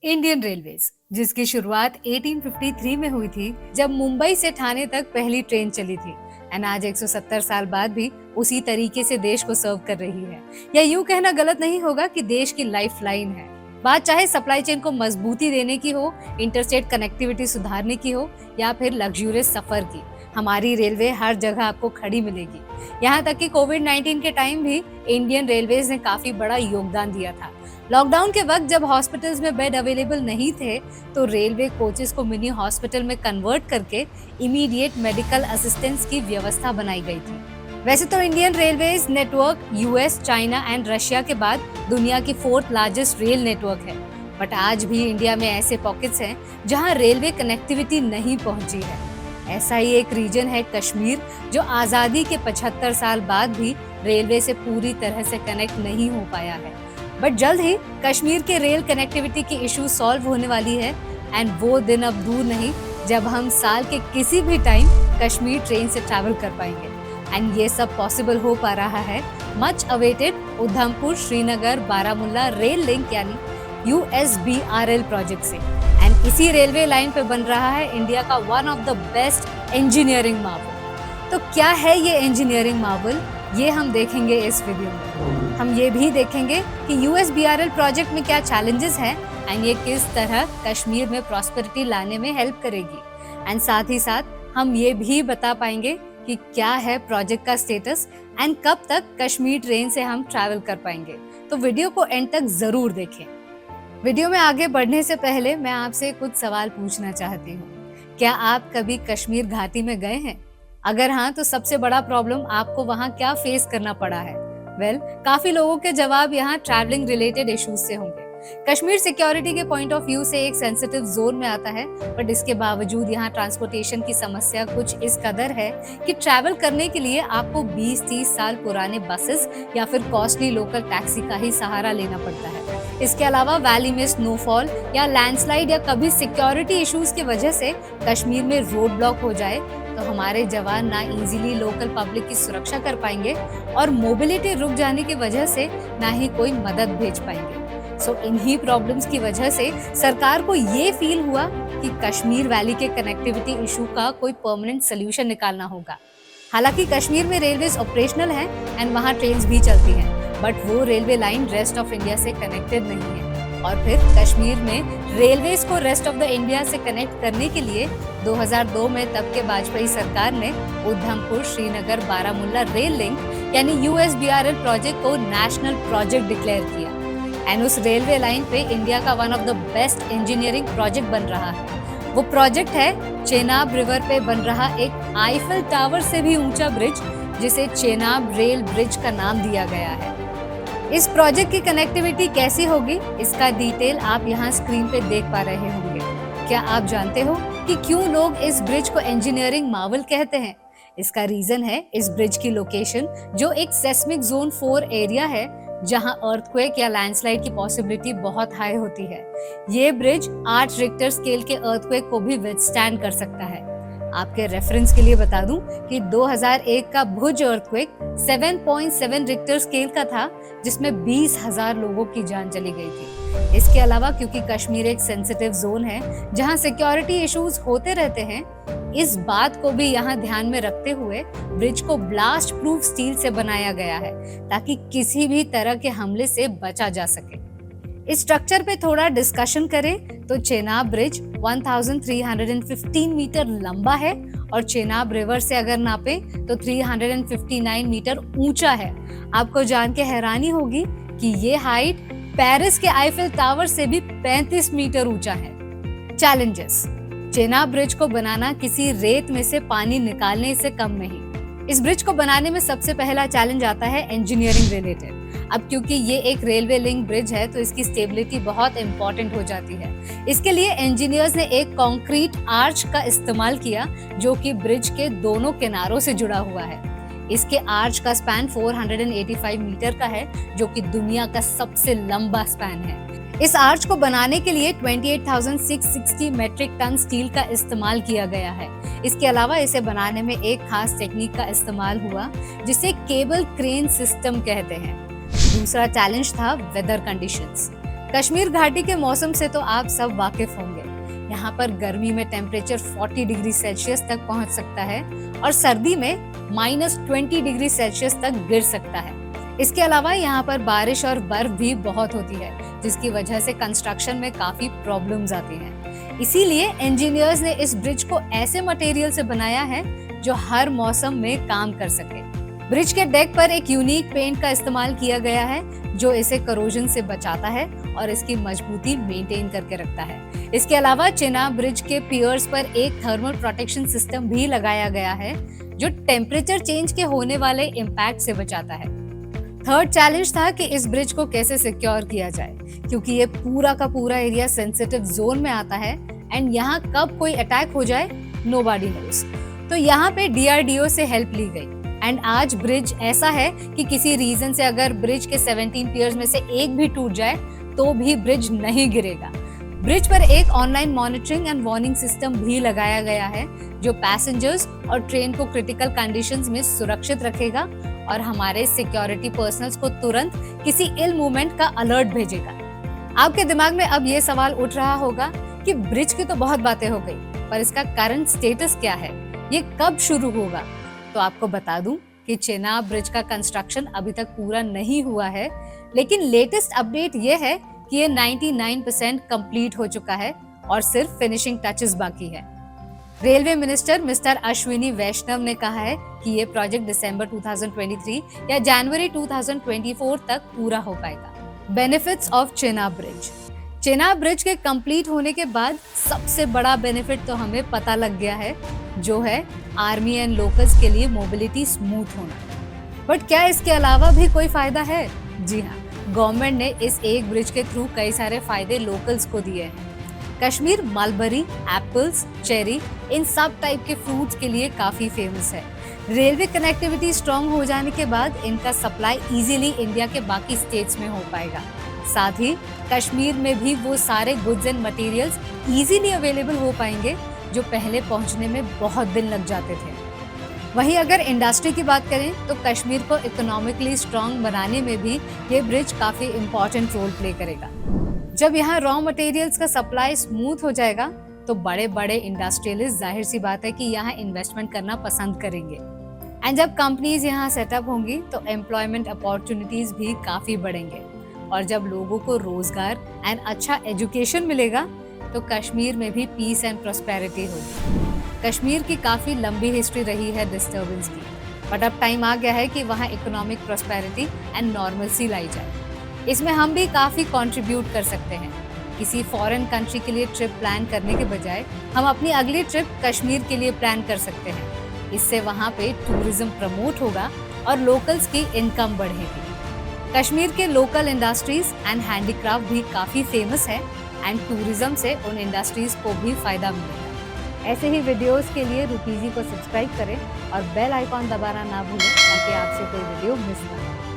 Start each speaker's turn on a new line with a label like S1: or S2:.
S1: Indian railways, जिसकी शुरुआत 1853 में हुई थी, जब मुंबई से ठाणे तक पहली ट्रेन चली थी। एंड आज 170 साल बाद भी उसी तरीके से देश को सर्व कर रही है। या यूं कहना गलत नहीं होगा कि देश की लाइफलाइन है। बात चाहे सप्लाई चेन को मजबूती देने की हो, इंटरस्टेट कनेक्टिविटी सुधारने की हो, या फिर लग्जूरियस सफर की, हमारी रेलवे हर जगह आपको खड़ी मिलेगी। यहाँ तक कि कोविड-19 के टाइम भी इंडियन रेलवेज ने काफी बड़ा योगदान दिया था। लॉकडाउन के वक्त जब हॉस्पिटल्स में बेड अवेलेबल नहीं थे, तो रेलवे कोचेस को मिनी हॉस्पिटल में कन्वर्ट करके इमीडिएट मेडिकल असिस्टेंस की व्यवस्था बनाई गई थी। वैसे तो Indian railways network US, China and Russia के बाद दुनिया की 4th लार्जेस्ट रेल नेटवर्क है। बट आज भी इंडिया में ऐसे पॉकेट्स हैं जहां रेलवे कनेक्टिविटी नहीं पहुंची है। ऐसा ही एक रीजन है कश्मीर, जो आजादी के 75 साल बाद भी रेलवे से पूरी तरह से कनेक्ट नहीं हो पाया है। बट जल्द ही कश्मीर के रेल कनेक्टिविटी की इशू सॉल्व होने वाली है। एंड वो दिन अब दूर नहीं जब हम साल के किसी भी टाइम कश्मीर ट्रेन से ट्रैवल कर पाएंगे। एंड ये सब पॉसिबल हो पा रहा है much awaited Udhampur Srinagar Baramulla rail link यानी USBRL प्रोजेक्ट से। एंड इसी रेलवे लाइन पे बन रहा है इंडिया का one of the best engineering Marvel. तो क्या है ये इंजीनियरिंग मार्वल, ये हम देखेंगे इस वीडियो में। हम ये भी देखेंगे कि USBRL प्रोजेक्ट में क्या चैलेंजेस हैं एंड ये किस तरह कश्मीर में प्रॉस्पेरिटी लाने में हेल्प करेगी। एंड साथ ही साथ हम ये भी बता पाएंगे कि क्या है प्रोजेक्ट का स्टेटस एंड कब तक कश्मीर ट्रेन से हम ट्रैवल कर पाएंगे। तो वीडियो को एंड तक जरूर देखें। वीडियो में आगे बढ़ने से पहले मैं आपसे कुछ सवाल पूछना चाहती हूँ। क्या आप कभी कश्मीर घाटी में गए हैं? अगर हाँ, तो सबसे बड़ा प्रॉब्लम आपको वहाँ क्या फेस करना पड़ा है? काफी लोगों के जवाब यहाँ ट्रैवलिंग रिलेटेड इश्यूज से होंगे। कश्मीर सिक्योरिटी के पॉइंट ऑफ व्यू से एक सेंसिटिव जोन में आता है, बट इसके बावजूद यहाँ ट्रांसपोर्टेशन की समस्या कुछ इस कदर है कि ट्रैवल करने के लिए आपको 20-30 साल पुराने बसेस या फिर कॉस्टली लोकल टैक्सी का ही सहारा लेना पड़ता है। इसके अलावा वैली में स्नोफॉल या लैंडस्लाइड या कभी सिक्योरिटी इश्यूज की वजह से कश्मीर में रोड ब्लॉक हो जाए तो हमारे जवान ना इजीली लोकल पब्लिक की सुरक्षा कर पाएंगे और मोबिलिटी रुक जाने की वजह से ना ही कोई मदद भेज पाएंगे। सो इन्हीं प्रॉब्लम्स की वजह से सरकार को ये फील हुआ कि कश्मीर वैली के कनेक्टिविटी इशू का कोई परमानेंट सोल्यूशन निकालना होगा। हालांकि कश्मीर में रेलवेज ऑपरेशनल हैं एंड वहाँ ट्रेन्स भी चलती हैं, बट वो railway line rest of India से कनेक्टेड नहीं है। और फिर कश्मीर में रेलवेज को रेस्ट ऑफ द इंडिया से कनेक्ट करने के लिए 2002 में तब के वाजपेयी सरकार ने उधमपुर श्रीनगर बारामुल्ला रेल लिंक यानी USBRL प्रोजेक्ट को नेशनल प्रोजेक्ट डिक्लेयर किया। एंड उस रेलवे लाइन पे इंडिया का one of the best engineering project बन रहा है। वो प्रोजेक्ट है चेनाब रिवर पे बन रहा एक आईफिल टावर से भी ऊंचा ब्रिज, जिसे चेनाब रेल ब्रिज का नाम दिया गया है। इस प्रोजेक्ट की कनेक्टिविटी कैसी होगी, इसका डिटेल आप यहाँ स्क्रीन पे देख पा रहे होंगे। क्या आप जानते हो कि क्यों लोग इस ब्रिज को इंजीनियरिंग मार्वल कहते हैं? इसका रीजन है इस ब्रिज की लोकेशन, जो एक सेस्मिक जोन 4 एरिया है, जहां अर्थक्वेक या लैंडस्लाइड की पॉसिबिलिटी बहुत हाई होती है। ये ब्रिज 8 रिक्टर स्केल के अर्थक्वेक को भी विथस्टैंड कर सकता है। आपके रेफरेंस के लिए बता दूं कि 2001 का भुज अर्थक्वेक 7.7 रिक्टर स्केल का था, जिसमें 20,000 लोगों की जान चली गई थी। इसके अलावा क्योंकि कश्मीर एक सेंसिटिव जोन है जहां सिक्योरिटी इश्यूज होते रहते हैं, इस बात को भी यहाँ ध्यान में रखते हुए ब्रिज को ब्लास्ट प्रूफ स्टील से बनाया गया है, ताकि किसी भी तरह के हमले से बचा जा सके। इस स्ट्रक्चर पे थोड़ा डिस्कशन करें तो चेनाब ब्रिज 1315 मीटर लंबा है और चेनाब रिवर से अगर नापे तो 359 मीटर ऊंचा है। आपको जान के हैरानी होगी कि ये हाइट पेरिस के आईफिल टावर से भी 35 मीटर ऊंचा है। चैलेंजेस: चेनाब ब्रिज को बनाना किसी रेत में से पानी निकालने से कम नहीं। इस ब्रिज को बनाने में सबसे पहला चैलेंज आता है इंजीनियरिंग रिलेटेड। अब क्योंकि ये एक रेलवे लिंक ब्रिज है तो इसकी स्टेबिलिटी बहुत इंपॉर्टेंट हो जाती है। इसके लिए इंजीनियर्स ने एक कंक्रीट आर्च का इस्तेमाल किया, जो कि ब्रिज के दोनों किनारों से जुड़ा हुआ है। इसके आर्च का स्पैन 485 मीटर का है, जो कि दुनिया का सबसे लंबा स्पैन है। इस आर्च को बनाने के लिए 28,660 मेट्रिक टन स्टील का इस्तेमाल किया गया है। इसके अलावा इसे बनाने में एक खास टेक्निक का इस्तेमाल हुआ, जिसे केबल क्रेन सिस्टम कहते हैं। दूसरा चैलेंज था वेदर कंडीशंस। कश्मीर घाटी के मौसम से तो आप सब वाकिफ होंगे। यहाँ पर गर्मी में टेम्परेचर 40 डिग्री सेल्सियस तक पहुँच सकता है और सर्दी में -20 डिग्री सेल्सियस तक गिर सकता है। इसके अलावा यहाँ पर बारिश और बर्फ भी बहुत होती है, जिसकी वजह से कंस्ट्रक्शन में काफी प्रॉब्लम्स आती हैं। इसीलिए इंजीनियर्स ने इस ब्रिज को ऐसे मटेरियल से बनाया है जो हर मौसम में काम कर सके। ब्रिज के डेक पर एक यूनिक पेंट का इस्तेमाल किया गया है जो इसे करोजन से बचाता है और इसकी मजबूती मेंटेन करके रखता है। इसके अलावा चेनाब ब्रिज के पियर्स पर एक थर्मल प्रोटेक्शन सिस्टम भी लगाया गया है जो टेम्परेचर चेंज के होने वाले इम्पैक्ट से बचाता है। थर्ड चैलेंज था कि इस ब्रिज को कैसे सिक्योर किया जाए, क्योंकि ये पूरा का पूरा एरिया सेंसिटिव जोन में आता है एंड यहाँ कब कोई अटैक हो जाए नोबडी नोस। तो यहाँ पे DRDO से हेल्प ली गई एंड आज ब्रिज ऐसा है कि किसी रीजन से अगर ब्रिज के 17 पियर्स में से एक भी टूट जाए तो भी ब्रिज नहीं गिरेगा। ब्रिज पर एक online monitoring and warning system भी लगाया गया है जो पैसेंजर्स और ट्रेन को क्रिटिकल कंडीशंस में सुरक्षित रखेगा और हमारे सिक्योरिटी पर्सनल्स को तुरंत किसी इल मूवमेंट का अलर्ट भेजेगा। आपके दिमाग में अब ये सवाल उठ रहा होगा कि ब्रिज की तो बहुत बातें हो गई, पर इसका करंट स्टेटस क्या है, ये कब शुरू होगा? तो आपको बता दूं कि चेनाब ब्रिज का कंस्ट्रक्शन अभी तक पूरा नहीं हुआ है, लेकिन लेटेस्ट अपडेट ये है कि ये 99% कंप्लीट हो चुका है और सिर्फ फिनिशिंग टचेस बाकी है। रेलवे मिनिस्टर मिस्टर अश्विनी वैष्णव ने कहा है कि ये प्रोजेक्ट दिसंबर 2023 या जनवरी 2024 तक पूरा हो पाएगा। Benefits of Chenab bridge. Chenab bridge के कंप्लीट होने के बाद सबसे बड़ा बेनिफिट तो हमें पता लग गया है, जो है आर्मी एंड लोकल्स के लिए मोबिलिटी स्मूथ होना। बट क्या इसके अलावा भी कोई फायदा है? जी हाँ, गवर्नमेंट ने इस एक ब्रिज के थ्रू कई सारे फायदे लोकल्स को दिए हैं। कश्मीर मलबरी, एप्पल्स, चेरी, इन सब टाइप के फ्रूट्स के लिए काफी फेमस है। रेलवे कनेक्टिविटी स्ट्रॉन्ग हो जाने के बाद इनका सप्लाई इजीली इंडिया के बाकी स्टेट्स में हो पाएगा। साथ ही कश्मीर में भी वो सारे goods and materials easily available हो पाएंगे जो पहले पहुंचने में बहुत दिन लग जाते थे। वहीं अगर इंडस्ट्री की बात करें तो कश्मीर को इकोनॉमिकली स्ट्रॉन्ग बनाने में भी ये ब्रिज काफी इम्पोर्टेंट रोल प्ले करेगा। जब यहाँ रॉ मटेरियल्स का सप्लाई स्मूथ हो जाएगा तो बड़े बड़े इंडस्ट्रियलिस्ट जाहिर सी बात है कि यहाँ इन्वेस्टमेंट करना पसंद करेंगे एंड जब कंपनीज यहाँ सेटअप होंगी तो एम्प्लॉयमेंट अपॉर्चुनिटीज भी काफी बढ़ेंगे और जब लोगों को रोजगार एंड अच्छा एजुकेशन मिलेगा तो कश्मीर में भी पीस एंड प्रोस्पेरिटी होगी। कश्मीर की काफी लंबी हिस्ट्री रही है डिस्टर्बेंस की, बट अब टाइम आ गया है कि वहाँ इकोनॉमिक प्रोस्पेरिटी एंड नॉर्मलसी लाई जाए। इसमें हम भी काफी कंट्रीब्यूट कर सकते हैं। किसी फॉरेन कंट्री के लिए ट्रिप प्लान करने के बजाय हम अपनी अगली ट्रिप कश्मीर के लिए प्लान कर सकते हैं। इससे वहाँ पे टूरिज्म प्रमोट होगा और लोकल्स की इनकम बढ़ेगी। कश्मीर के लोकल इंडस्ट्रीज एंड हैंडीक्राफ्ट भी काफी फेमस है एंड टूरिज्म से उन इंडस्ट्रीज को भी फायदा मिलेगा। ऐसे ही वीडियोस के लिए रूपीजी को सब्सक्राइब करें और बेल आइकॉन दबाना ना भूलें ताकि आपसे कोई वीडियो मिस ना हो।